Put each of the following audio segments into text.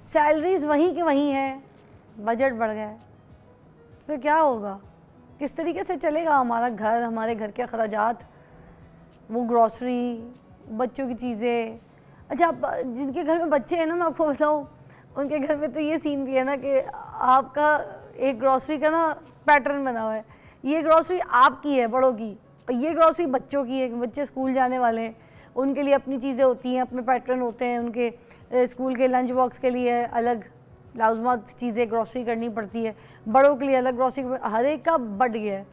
Salaries वहीं की वहीं है, बजट बढ़ गया है, फिर क्या होगा? किस तरीके से चलेगा हमारा घर, हमारे घर के अखराजात, वो ग्रॉसरी, बच्चों की चीज़ें। अच्छा, आप जिनके घर में बच्चे हैं ना, मैं आपको बताऊँ, उनके घर में तो ये सीन भी है ना कि आपका एक ग्रॉसरी का ना पैटर्न बना हुआ है। ये ग्रॉसरी आपकी है बड़ों की, और ये ग्रॉसरी बच्चों की है, बच्चे स्कूल जाने वाले हैं, उनके लिए अपनी चीज़ें होती हैं, अपने पैटर्न होते हैं, उनके स्कूल के लंच बॉक्स के लिए अलग लाजमत चीज़ें ग्रॉसरी करनी पड़ती है, बड़ों के लिए अलग ग्रॉसरी, हर एक का बढ़ गया है।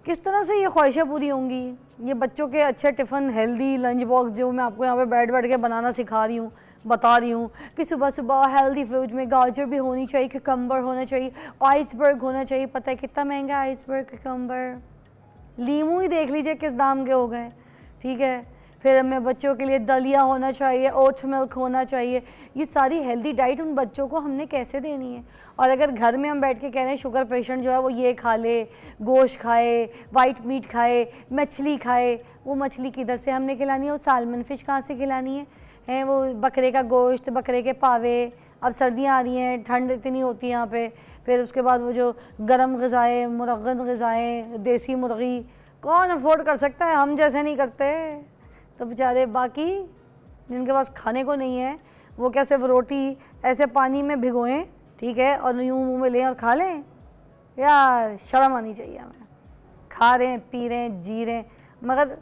किस तरह से ये ख्वाहिशें पूरी होंगी? ये बच्चों के अच्छे टिफ़िन, हेल्दी लंच बॉक्स जो मैं आपको यहाँ पे बैठ बैठ के बनाना सिखा रही हूँ, बता रही हूँ कि सुबह सुबह हेल्दी फ्रूट में गाजर भी होनी चाहिए, क्यूकम्बर होना चाहिए, आइसबर्ग होना चाहिए। पता है कितना महंगा है आइसबर्ग, क्यूकम्बर? लीमू ही देख लीजिए किस दाम के हो गए, ठीक है। फिर हमें बच्चों के लिए दलिया होना चाहिए, ओट मिल्क होना चाहिए। ये सारी हेल्दी डाइट उन बच्चों को हमने कैसे देनी है? और अगर घर में हम बैठ के कह रहे हैं शुगर पेशेंट जो है वो ये खा ले, गोश्त खाए, वाइट मीट खाए, मछली खाए, वो मछली किधर से हमने खिलानी है? वो सालमन फ़िश कहाँ से खिलानी है? वो बकरे का गोश्त, बकरे के पावे। अब सर्दियाँ आ रही हैं, ठंड इतनी होती है यहाँ पे, फिर उसके बाद वो जो गर्म ग़िज़ाएँ, मुरग़्ग़न ग़िज़ाएँ, देसी मुर्गी कौन अफोर्ड कर सकता है? हम जैसे नहीं करते, तो बेचारे बाकी जिनके पास खाने को नहीं है वो क्या सिर्फ रोटी ऐसे पानी में भिगोएं, ठीक है, और यूँ मुँह में लें और खा लें? यार शर्म आनी चाहिए हमें। खा रहे हैं, पी रहे हैं, जी रहे हैं, मगर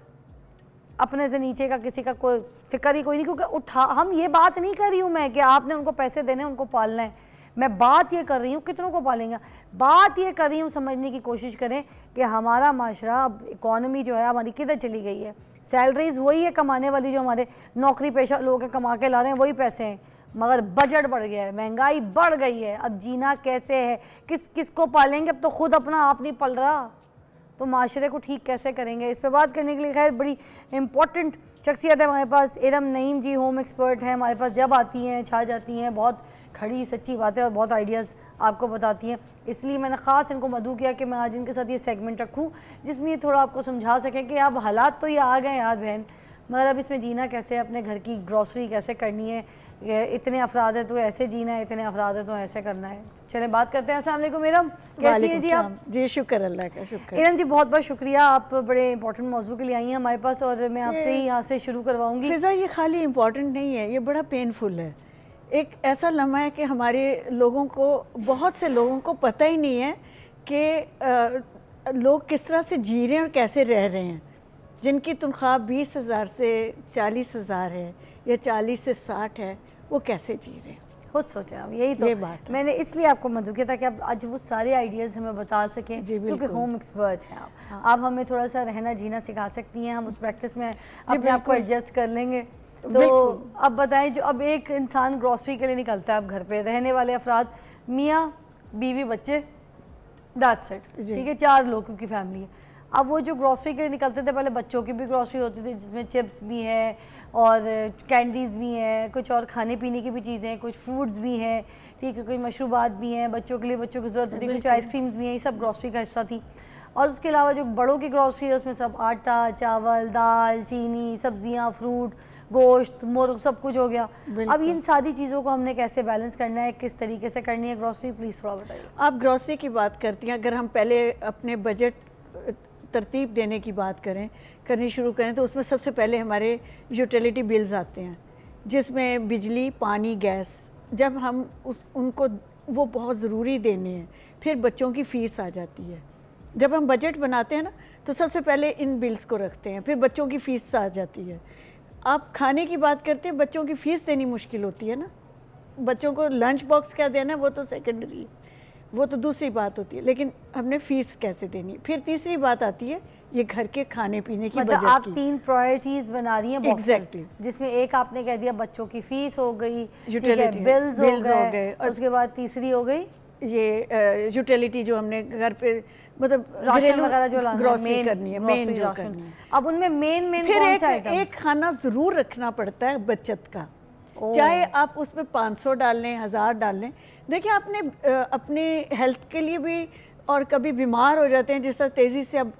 अपने से नीचे का किसी का कोई फिक्र ही कोई नहीं। क्योंकि हम ये बात नहीं कर रही हूँ मैं कि आपने उनको पैसे देने, उनको पालना है। मैं बात ये कर रही हूँ कितनों को पालेंगे। बात ये कर रही हूँ, समझने की कोशिश करें कि हमारा माशरा, अब इकॉनमी जो है हमारी किधर चली गई है। सैलरीज वही है कमाने वाली, जो हमारे नौकरी पेशा लोग कमा के ला रहे हैं वही पैसे हैं, मगर बजट बढ़ गया है, महंगाई बढ़ गई है। अब जीना कैसे है? किसको पालेंगे? अब तो खुद अपना आप नहीं पल रहा, तो माशरे को ठीक कैसे करेंगे? इस पर बात करने के लिए खैर बड़ी इंपॉर्टेंट शख्सियत है हमारे पास। इरम नईम जी होम एक्सपर्ट हैं हमारे पास, जब आती हैं छा जाती हैं, बहुत खड़ी सच्ची बातें और बहुत आइडियाज़ आपको बताती हैं। इसलिए मैंने ख़ास इनको मदऊ किया कि मैं आज इनके साथ ये सेगमेंट रखूँ जिसमें ये थोड़ा आपको समझा सकें कि अब हालात तो ये आ गए यार बहन, मगर अब इसमें जीना कैसे है, अपने घर की ग्रॉसरी कैसे करनी है, इतने अफराद है तो ऐसे जीना है, इतने अफराद है तो ऐसे करना है। चलें बात करते हैं। अस्सलाम वालेकुम इरम, कैसी हैं जी आप? जी शुक्र, अल्लाह का शुक्र। इरम जी बहुत बहुत शुक्रिया, आप बड़े इंपॉर्टेंट मौजू के लिए आई हैं हमारे पास, और मैं आपसे ही यहाँ से शुरू करवाऊँगी। फिज़ा, ये खाली इम्पॉर्टेंट नहीं है, ये बड़ा पेनफुल है। एक ऐसा लम्हा है कि हमारे लोगों को, बहुत से लोगों को पता ही नहीं है कि लोग किस तरह से जी रहे हैं और कैसे रह रहे हैं। जिनकी तनख्वाह 20,000 से 40,000 है या 40 से 60 है, वो कैसे जी रहे हैं? खुद सोचें आप, यही तो बात मैंने इसलिए आपको मदऊ किया था कि आप आज वो सारे आइडियाज़ हमें बता सकें, क्योंकि होम एक्सपर्ट हैं आप। हाँ। आप हमें थोड़ा सा रहना जीना सिखा सकती हैं, हम उस प्रैक्टिस में अपने आप को एडजस्ट कर लेंगे। तो अब बताएं, जो अब एक इंसान ग्रॉसरी के लिए निकलता है, अब घर पे रहने वाले अफराद, मियाँ बीवी बच्चे, दैट्स इट, ठीक है, 4 लोगों की फैमिली है। अब वो जो ग्रॉसरी के लिए निकलते थे, पहले बच्चों की भी ग्रॉसरी होती थी जिसमें चिप्स भी है और कैंडीज़ भी हैं, कुछ और खाने पीने की भी चीज़ें हैं, कुछ फ्रूट्स भी हैं, ठीक है, कोई मशरूबात भी हैं बच्चों के लिए, बच्चों की ज़रूरत होती है, कुछ आइसक्रीम्स भी हैं, ये सब ग्रॉसरी का हिस्सा थी। और उसके अलावा जो बड़ों की ग्रॉसरी है उसमें सब आटा, चावल, दाल, चीनी, सब्जियां, फ्रूट, गोश्त, मुर्ग, सब कुछ हो गया। अब इन सारी चीज़ों को हमने कैसे बैलेंस करना है, किस तरीके से करनी है ग्रॉसरी, प्लीज़ थोड़ा बताइए। आप ग्रॉसरी की बात करती हैं, अगर हम पहले अपने बजट तरतीब देने की बात करनी शुरू करें तो उसमें सबसे पहले हमारे यूटिलिटी बिल्स आते हैं, जिसमें बिजली, पानी, गैस, जब हम उनको वो बहुत ज़रूरी देने हैं। फिर बच्चों की फ़ीस आ जाती है। जब हम बजट बनाते हैं ना, तो सबसे पहले इन बिल्स को रखते हैं, फिर बच्चों की फ़ीस आ जाती है। आप खाने की बात करते हैं, बच्चों की फ़ीस देनी मुश्किल होती है ना, बच्चों को लंच बॉक्स क्या देना है वो तो सेकेंडरी है, वो तो दूसरी बात होती है, लेकिन हमने फ़ीस कैसे देनी। फिर तीसरी बात आती है ये घर के खाने पीने की, मतलब आप 3 प्रायोरिटीज़ बना रही हैं एग्जैक्टली, जिसमें एक आपने कह दिया बच्चों की फ़ीस हो गई, यूटिलिटी बिल्स हो गए, और उसके बाद तीसरी हो गई ये यूटिलिटी जो हमने घर पे मतलब राशन वगैरह जो ग्रोसरी करनी है, मेन जो करनी है। अब उनमें मेन फिर एक खाना ज़रूर रखना पड़ता है बचत का, चाहे आप उसमें 500 डाल लें, 1000 डाल लें। देखिए आपने अपने हेल्थ के लिए भी और कभी बीमार हो जाते हैं, जिस तरह तेज़ी से अब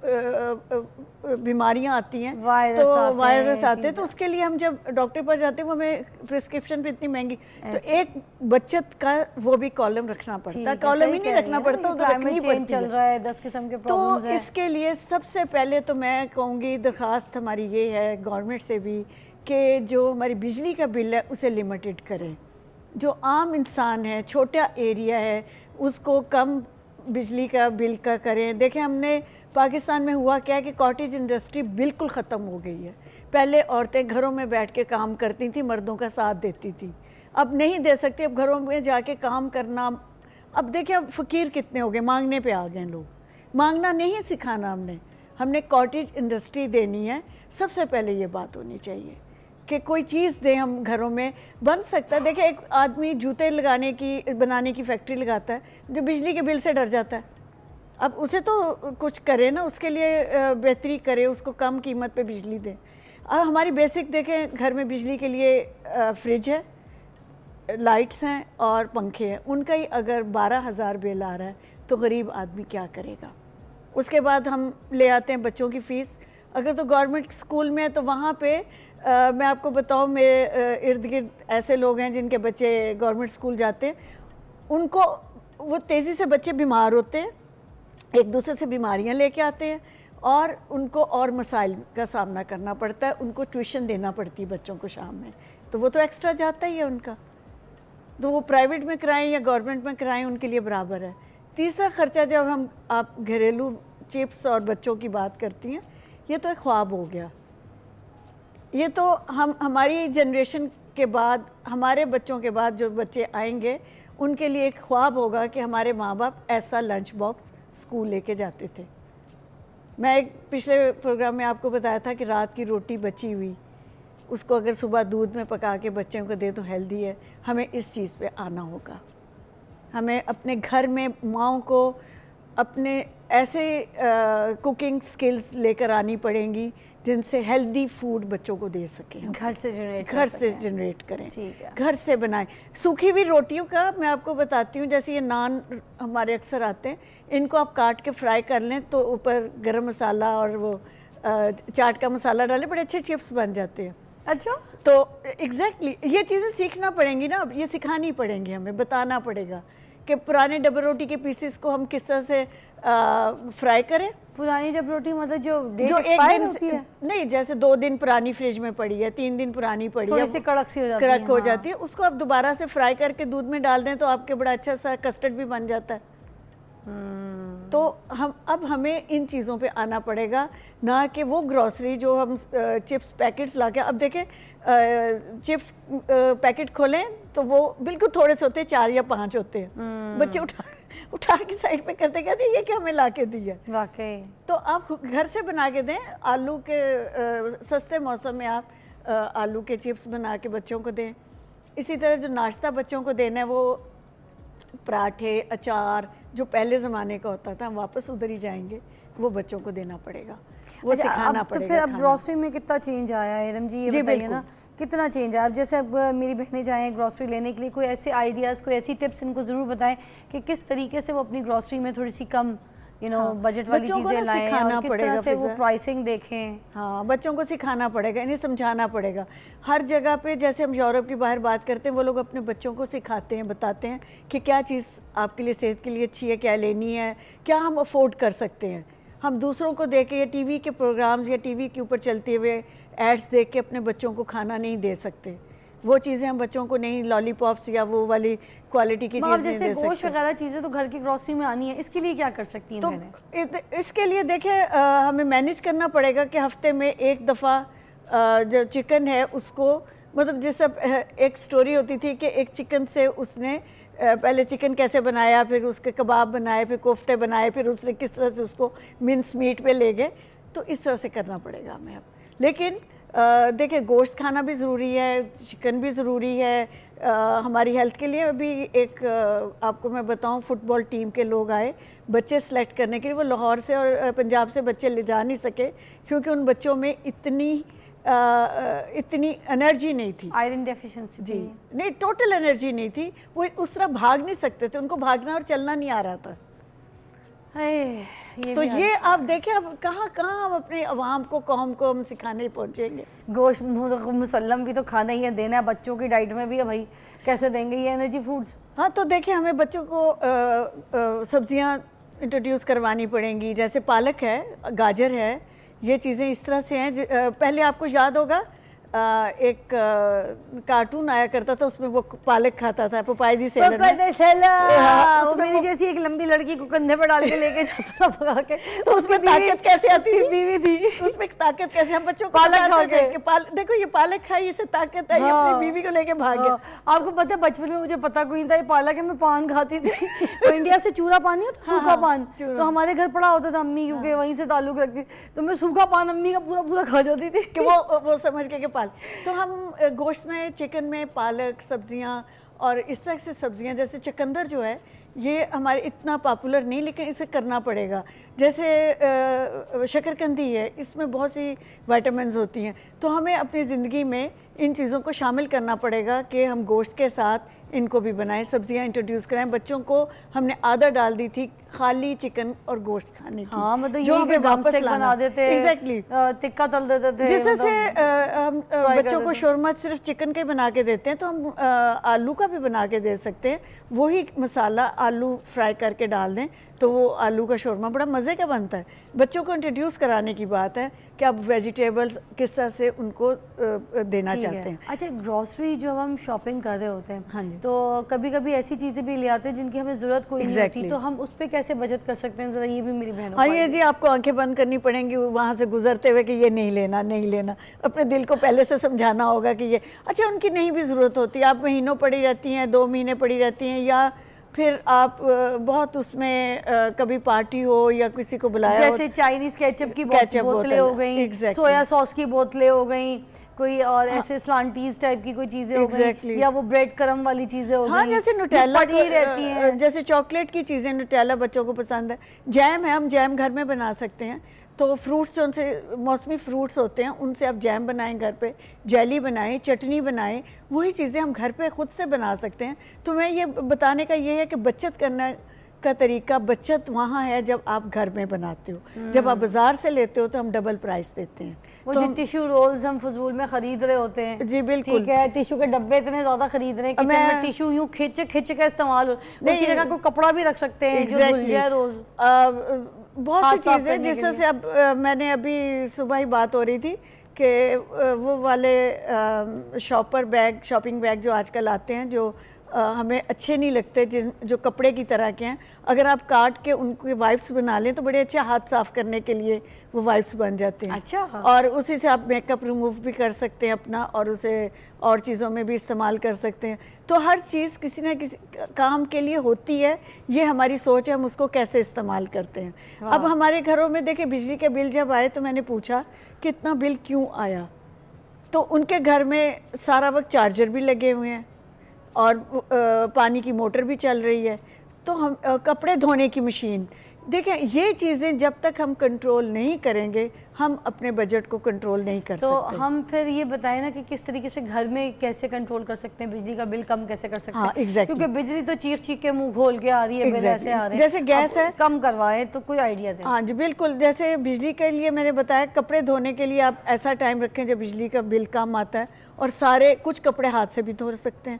बीमारियां आती हैं, तो वायरस आते हैं, तो उसके लिए हम जब डॉक्टर पर जाते हैं वो हमें प्रिस्क्रिप्शन पे इतनी महंगी, तो एक बचत का वो भी कॉलम रखना पड़ता है, कॉलम ही नहीं रखना पड़ता, उधर रखनी पड़ती चल रहा है, 10 किस्म के तो प्रॉब्लम्स हैं। इसके लिए सबसे पहले तो मैं कहूँगी दरख्वास्त हमारी ये है गवर्नमेंट से भी कि जो हमारी बिजली का बिल है उसे लिमिटेड करें। जो आम इंसान है, छोटा एरिया है, उसको कम बिजली का बिल का करें। देखें हमने पाकिस्तान में हुआ क्या है कि कॉटेज इंडस्ट्री बिल्कुल ख़त्म हो गई है। पहले औरतें घरों में बैठ के काम करती थी, मर्दों का साथ देती थी, अब नहीं दे सकती, अब घरों में जाके काम करना। अब देखिए अब फ़कीर कितने हो गए, मांगने पे आ गए लोग। मांगना नहीं सिखाना हमने कॉटेज इंडस्ट्री देनी है। सबसे पहले ये बात होनी चाहिए कि कोई चीज़ दें हम घरों में, बन सकता है। देखिए एक आदमी जूते बनाने की फैक्ट्री लगाता है जो बिजली के बिल से डर जाता है, अब उसे तो कुछ करे ना, उसके लिए बेहतरी करे, उसको कम कीमत पे बिजली दें। अब हमारी बेसिक देखें घर में बिजली के लिए फ्रिज है, लाइट्स हैं और पंखे हैं, उनका ही अगर 12,000 बिल आ रहा है तो गरीब आदमी क्या करेगा। उसके बाद हम ले आते हैं बच्चों की फ़ीस। अगर तो गवर्नमेंट स्कूल में है तो वहाँ पे मैं आपको बताऊँ, मेरे इर्द गिर्द ऐसे लोग हैं जिनके बच्चे गवर्नमेंट स्कूल जाते हैं, उनको वो तेज़ी से बच्चे बीमार होते हैं, एक दूसरे से बीमारियां लेके आते हैं और उनको और मसाइल का सामना करना पड़ता है। उनको ट्यूशन देना पड़ती है बच्चों को शाम में, तो वो तो एक्स्ट्रा जाता ही है उनका, तो वो प्राइवेट में कराएं या गवर्नमेंट में कराएं उनके लिए बराबर है। तीसरा ख़र्चा जब आप घरेलू चिप्स और बच्चों की बात करती हैं, ये तो एक ख्वाब हो गया। ये तो हमारी जनरेशन के बाद, हमारे बच्चों के बाद जो बच्चे आएंगे उनके लिए एक ख्वाब होगा कि हमारे माँ बाप ऐसा लंच बॉक्स स्कूल लेके जाते थे। मैं एक पिछले प्रोग्राम में आपको बताया था कि रात की रोटी बची हुई, उसको अगर सुबह दूध में पका के बच्चों को दे तो हेल्दी है। हमें इस चीज़ पे आना होगा। हमें अपने घर में माँओं को अपने ऐसे कुकिंग स्किल्स लेकर आनी पड़ेंगी जिनसे हेल्दी फूड बच्चों को दे सकें, घर से जनरेट करें, ठीक है, घर से बनाएं। सूखी हुई रोटियों का मैं आपको बताती हूँ, जैसे ये नान हमारे अक्सर आते हैं, इनको आप काट के फ्राई कर लें तो ऊपर गरम मसाला और वो चाट का मसाला डालें, बड़े अच्छे चिप्स बन जाते हैं। अच्छा, तो एग्जैक्टली ये चीज़ें सीखना पड़ेंगी ना, अब ये सिखानी पड़ेंगी, हमें बताना पड़ेगा कि पुराने डबल रोटी के पीसेस को हम किस तरह से फ्राई करें। पुरानी डब रोटी मतलब जो एक दिन होती है नहीं, जैसे 2 दिन पुरानी फ्रिज में पड़ी है, 3 दिन पुरानी पड़ी है, थोड़ी सी कड़क सी हो जाती है, कड़क हो जाती है, उसको आप दोबारा से फ्राई करके दूध में डाल दें तो आपके बड़ा अच्छा सा कस्टर्ड भी बन जाता है। तो हमें इन चीज़ों पे आना पड़ेगा, ना कि वो ग्रॉसरी जो हम चिप्स पैकेट्स ला के, अब देखें चिप्स पैकेट खोलें तो वो बिल्कुल थोड़े से होते हैं, 4 या 5 होते हैं, बच्चे उठा के साइड पे करते कहते ये क्या हमें ला के दी है। वाकई तो आप घर से बना के दें, आलू के सस्ते मौसम में आप आलू के चिप्स बना के बच्चों को दें। इसी तरह जो नाश्ता बच्चों को देना है वो पराठे, अचार जो पहले ज़माने का होता था, हम वापस उधर ही जाएंगे, वो बच्चों को देना पड़ेगा, वो सिखाना पड़ेगा। तो फिर अब ग्रॉसरी में कितना चेंज आया है इरम जी, ये बताइए ना, कितना चेंज है। अब जैसे अब मेरी बहनें जाएँ ग्रॉसरी लेने के लिए, कोई ऐसे आइडियाज़, कोई ऐसी टिप्स इनको ज़रूर बताएं कि किस तरीके से वो अपनी ग्रॉसरी में थोड़ी सी कम बजट वाली चीज़ें लाएं और किस तरह से वो प्राइसिंग देखें। हाँ, बच्चों को सिखाना पड़ेगा, इन्हें समझाना पड़ेगा। हर जगह पे जैसे हम यूरोप की बाहर बात करते हैं, वो लोग अपने बच्चों को सिखाते हैं, बताते हैं कि क्या चीज़ आपके लिए, सेहत के लिए अच्छी है, क्या लेनी है, क्या हम अफोर्ड कर सकते हैं। हम दूसरों को देख के, या टीवी के प्रोग्राम्स या टीवी के ऊपर चलते हुए एड्स देख के अपने बच्चों को खाना नहीं दे सकते। वो चीज़ें हम बच्चों को नहीं, लॉलीपॉप्स या वो वाली क्वालिटी की चीज़ें नहीं दे सकते। जैसे गोश्त वगैरह चीज़ें तो घर की ग्रॉसरी में आनी है, इसके लिए क्या कर सकती हैं तो इसके लिए देखिए हमें मैनेज करना पड़ेगा कि हफ्ते में एक दफ़ा जो चिकन है उसको, मतलब जैसे एक स्टोरी होती थी कि एक चिकन से उसने पहले चिकन कैसे बनाया, फिर उसके कबाब बनाए, फिर कोफ्ते बनाए, फिर उसने किस तरह से उसको मिन्स मीट पे ले गए। तो इस तरह से करना पड़ेगा हमें अब। लेकिन देखिए गोश्त खाना भी ज़रूरी है, चिकन भी ज़रूरी है हमारी हेल्थ के लिए। अभी एक आपको मैं बताऊं, फुटबॉल टीम के लोग आए बच्चे सेलेक्ट करने के लिए, वो लाहौर से और पंजाब से बच्चे ले जा नहीं सके क्योंकि उन बच्चों में इतनी एनर्जी नहीं थी, आयरन डेफिशिएंसी जी नहीं, टोटल एनर्जी नहीं थी, वो उस तरह भाग नहीं सकते थे, उनको भागना और चलना नहीं आ रहा था। हाय, ये तो भी ये आप देखें, अब कहाँ कहाँ हम अपने अवाम को, कौम को हम सिखाने पहुँचेंगे। गोश्त मुसल्लम भी तो खाना ही है, देना है बच्चों की डाइट में भी है भाई, कैसे देंगे ये एनर्जी फूड्स। हाँ, तो देखिए हमें बच्चों को सब्जियां इंट्रोड्यूस करवानी पड़ेंगी, जैसे पालक है, गाजर है, ये चीज़ें इस तरह से हैं। पहले आपको याद होगा एक कार्टून आया करता था, उसमें वो पालक खाता था, पपाई दी सेलर में। हाँ, वो उसमें मेरी जैसी एक लंबी लड़की को कंधे पर डाल के लेके जाता था भगा के, तो उसमें ताकत कैसे आती थी? बीवी थी, उसमें ताकत कैसे, हम बच्चों को पालक खा बताते थे के। कि देखो ये पालक खाई, इससे ताकत आई, हाँ। अपनी बीवी को लेके भाग गया। हाँ, आपको पता है बचपन में मुझे पता कोई नहीं था ये पालक है, मैं पान खाती थी। तो इंडिया से चूरा पान नहीं होता, सूखा पान, तो हमारे घर पड़ा होता था, अम्मी क्योंकि वहीं से ताल्लुक रखती, तो मैं सूखा पान अम्मी का पूरा पूरा खा जाती थी कि वो समझ के पालक। तो हम गोश्त में, चिकन में पालक, सब्जियां और इस तरह से सब्जियां, जैसे चुकंदर जो है ये हमारे इतना पॉपुलर नहीं, लेकिन इसे करना पड़ेगा। जैसे शकरकंदी है, इसमें बहुत सी विटामिन्स होती हैं, तो हमें अपनी ज़िंदगी में इन चीज़ों को शामिल करना पड़ेगा कि हम गोश्त के साथ इनको भी बनाएं, सब्जियां इंट्रोड्यूस कराएं। बच्चों को हमने आदत डाल दी थी खाली चिकन और गोश्त खाने की। हाँ, मतलब जो ये हमें वापस बना लाना। देते, एग्जैक्टली, टिक्का तल देते थे, जिस तरह से मतलब हम बच्चों को शोरमा सिर्फ चिकन के बना के देते हैं, तो हम आलू का भी बना के दे सकते हैं। वही मसाला आलू फ्राई करके डाल दें तो वो आलू का शोरमा बड़ा मज़े का बनता है। बच्चों को इंट्रोड्यूस कराने की बात है कि आप वेजिटेबल्स किस तरह से उनको देना चाहते हैं। अच्छा, ग्रोसरी जो हम शॉपिंग कर रहे होते हैं, हाँ जी, तो कभी कभी ऐसी चीज़ें भी ले आते हैं जिनकी हमें ज़रूरत कोई नहीं होती, तो हम उस पर कैसे बचत कर सकते हैं, ज़रा ये भी मेरी बहनों। हाँ, ये जी आपको आंखें बंद करनी पड़ेंगी वहाँ से गुजरते हुए कि ये नहीं लेना, नहीं लेना। अपने दिल को पहले से समझाना होगा कि ये अच्छा, उनकी नहीं भी ज़रूरत होती। आप महीनों पड़ी रहती हैं, 2 महीने पड़ी रहती हैं, या फिर आप बहुत उसमें कभी पार्टी हो या किसी को बुलाया, जैसे चाइनीज़ केचप की बोतलें हो गई, सोया सॉस की बोतलें हो गई, कोई और ऐसे स्लांटीज टाइप की कोई चीजें हो गई, या वो ब्रेड क्रम वाली चीजें हो गई। हाँ, जैसे नुटेला रहती हैं, जैसे चॉकलेट की चीज़ें, नुटेला बच्चों को पसंद है। जैम है, हम जैम घर में बना सकते हैं। तो फ्रूट्स जो उनसे मौसमी फ्रूट्स होते हैं उनसे आप जैम बनाएं घर पे, जेली बनाएं, चटनी बनाएं, वही चीज़ें हम घर पे खुद से बना सकते हैं। तो मैं ये बताने का ये है कि बचत करना का तरीका, बचत वहाँ है जब आप घर में बनाते हो। जब आप बाजार से लेते हो तो हम डबल प्राइस देते हैं। वो जो टिश्यू रोल्स हम फजूल में खरीद रहे होते हैं, जी बिल्कुल, ठीक है, टिश्यू के डब्बे इतने ज़्यादा खरीद रहे हैं, किचन में टिश्यू यूँ खिंच खिंच का इस्तेमाल, उसकी जगह कोई कपड़ा भी रख सकते हैं जो धुल जाए रोज। बहुत सी चीज़ें जिस तरह से अब मैंने अभी सुबह ही बात हो रही थी कि वो वाले शॉपर बैग, शॉपिंग बैग जो आजकल आते हैं, जो हमें अच्छे नहीं लगते, जो कपड़े की तरह के हैं, अगर आप काट के उनके वाइप्स बना लें तो बड़े अच्छे हाथ साफ करने के लिए वो वाइप्स बन जाते हैं। अच्छा, और उसी से आप मेकअप रिमूव भी कर सकते हैं अपना, और उसे और चीज़ों में भी इस्तेमाल कर सकते हैं। तो हर चीज़ किसी न किसी काम के लिए होती है, ये हमारी सोच है, हम उसको कैसे इस्तेमाल करते हैं। अब हमारे घरों में देखिए, बिजली के बिल जब आए तो मैंने पूछा कि इतना बिल क्यों आया, तो उनके घर में सारा वक्त चार्जर भी लगे हुए हैं और पानी की मोटर भी चल रही है, तो हम कपड़े धोने की मशीन, देखें ये चीज़ें जब तक हम कंट्रोल नहीं करेंगे हम अपने बजट को कंट्रोल नहीं कर तो सकते। हम फिर ये बताएं ना कि किस तरीके से घर में कैसे कंट्रोल कर सकते हैं, बिजली का बिल कम कैसे कर सकते हैं। हाँ, exactly. क्योंकि बिजली तो चीख चीख के मुंह खोल के आ रही है, बिल ऐसे आ रहे हैं। जैसे गैस है, कम करवाएं तो कोई आइडिया दें। हाँ जी बिल्कुल, जैसे बिजली के लिए मैंने बताया, कपड़े धोने के लिए आप ऐसा टाइम रखें जब बिजली का बिल कम आता है, और सारे कुछ कपड़े हाथ से भी धो सकते हैं,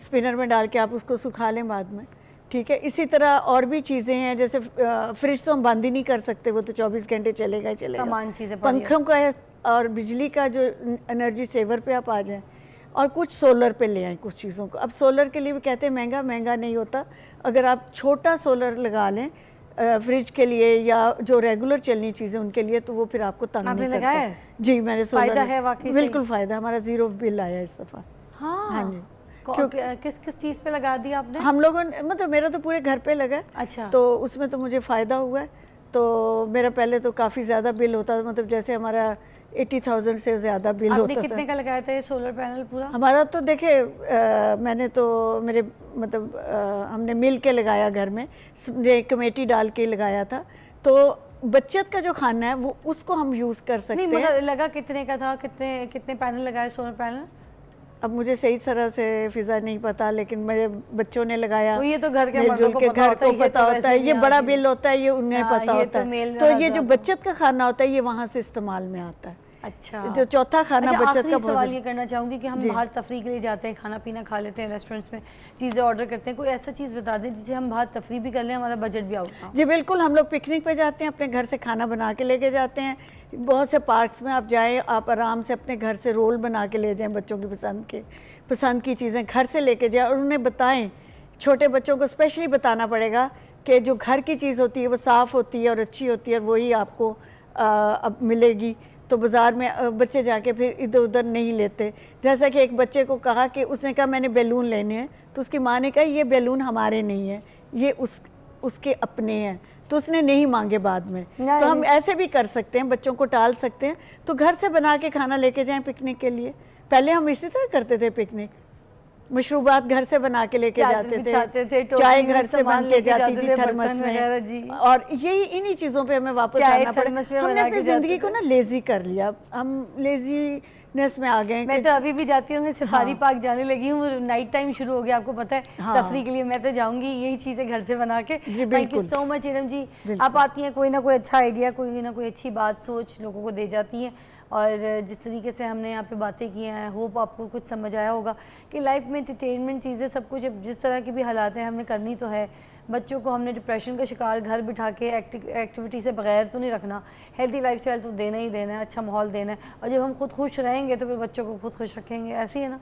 स्पिनर में डाल के आप उसको सुखा लें बाद में, ठीक है। इसी तरह और भी चीज़ें हैं, जैसे फ्रिज तो हम बंद ही नहीं कर सकते, वो तो 24 घंटे चलेगा ही चलेगा। सामान चीज़ें पंखों का है, और बिजली का जो एनर्जी सेवर पे आप आ जाएं, और कुछ सोलर पे ले आएं कुछ चीज़ों को। अब सोलर के लिए भी कहते हैं महंगा, महंगा नहीं होता। अगर आप छोटा सोलर लगा लें फ्रिज के लिए या जो रेगुलर चलनी चीज़ें उनके लिए, तो वो फिर आपको तंग नहीं करता। लगाया है? जी, मैंने सोलर, फ़ायदा है वाकई, बिल्कुल फ़ायदा, हमारा 0 बिल आया इस दफ़ा। हाँ जी, किस किस चीज़ पे लगा दी आपने? हम लोगों ने, मतलब मेरा तो पूरे घर पे लगा। अच्छा, तो उसमें तो मुझे फ़ायदा हुआ है। तो मेरा पहले तो काफ़ी ज़्यादा बिल होता था, मतलब जैसे हमारा 80,000 से ज़्यादा बिल होता था। आपने कितने का लगाया था ये सोलर पैनल पूरा? हमारा तो देखे मैंने तो मेरे मतलब हमने मिल के लगाया घर में, कमेटी डाल के लगाया था। तो बचत का जो खाना है वो उसको हम यूज़ कर सकते हैं। नहीं, मतलब लगा कितने का था, कितने कितने पैनल लगाए सोलर पैनल? अब मुझे सही तरह से फ़िज़ा नहीं पता, लेकिन मेरे बच्चों ने लगाया, वो ये तो घर के मिलजुल मर्दों को के पता घर होता है, को ये पता तो होता वैसे है, भी ये बड़ा आती है। बिल होता है, ये उन्हें हाँ, पता ये होता तो मेल है। तो ये जो हज़ार बचत का खाना होता है ये वहाँ से इस्तेमाल में आता है। अच्छा, जो चौथा खाना अच्छा, बचत आखिरी का बहुत सवाल ये करना चाहूँगी कि हम जी। बाहर तफरीह के लिए जाते हैं, खाना पीना खा लेते हैं, रेस्टोरेंट्स में चीज़ें ऑर्डर करते हैं, कोई ऐसा चीज़ बता दें जिसे हम बाहर तफरीह भी कर लें, हमारा बजट भी आउट ना हो। जी बिल्कुल, हम लोग पिकनिक पे जाते हैं, अपने घर से खाना बना के लेके जाते हैं। बहुत से पार्क्स में आप जाएं, आप आराम से अपने घर से रोल बना के ले जाएं, बच्चों की पसंद की चीज़ें घर से लेके जाएं और उन्हें बताएं। छोटे बच्चों को स्पेशली बताना पड़ेगा कि जो घर की चीज़ होती है वो साफ़ होती है और अच्छी होती है और वही आपको अब मिलेगी। तो बाज़ार में बच्चे जाके फिर इधर उधर नहीं लेते। जैसा कि एक बच्चे को कहा कि उसने कहा मैंने बैलून लेने हैं, तो उसकी माँ ने कहा ये बैलून हमारे नहीं है, ये उसके अपने हैं, तो उसने नहीं मांगे बाद में। तो हम ऐसे भी कर सकते हैं, बच्चों को टाल सकते हैं। तो घर से बना के खाना लेके जाएं पिकनिक के लिए। पहले हम इसी तरह करते थे पिकनिक, मशरूबात घर से बना के लेके जाते थे, चाय घर से बन के जाती थी थर्मस में, और यही इन्हीं चीज़ों पे हमें वापस आना पड़ा। हमने अपनी ज़िंदगी को ना लेज़ी कर लिया, हम लेज़ीनेस में आ गए। मैं तो अभी भी जाती हूँ, मैं सफारी पार्क जाने लगी हूँ, नाइट टाइम शुरू हो गया, आपको पता है, तफरीह के लिए मैं तो जाऊँगी यही चीज़ें घर से बना के। Thank you so much Iram ji, आप आती हैं, कोई ना कोई अच्छा आइडिया, कोई ना कोई अच्छी बात सोच लोगों को दे जाती हैं। और जिस तरीके से हमने यहाँ पे बातें की हैं, होप आपको कुछ समझ आया होगा कि लाइफ में एंटरटेनमेंट चीज़ें सब कुछ, जिस तरह की भी हालात हैं हमने करनी तो है। बच्चों को हमने डिप्रेशन का शिकार घर बिठा के एक्टिविटी से बगैर तो नहीं रखना, हेल्दी लाइफस्टाइल तो देना ही देना है, अच्छा माहौल देना है, और जब हम खुद खुश रहेंगे तो फिर बच्चों को खुद खुश रखेंगे, ऐसे ही है ना।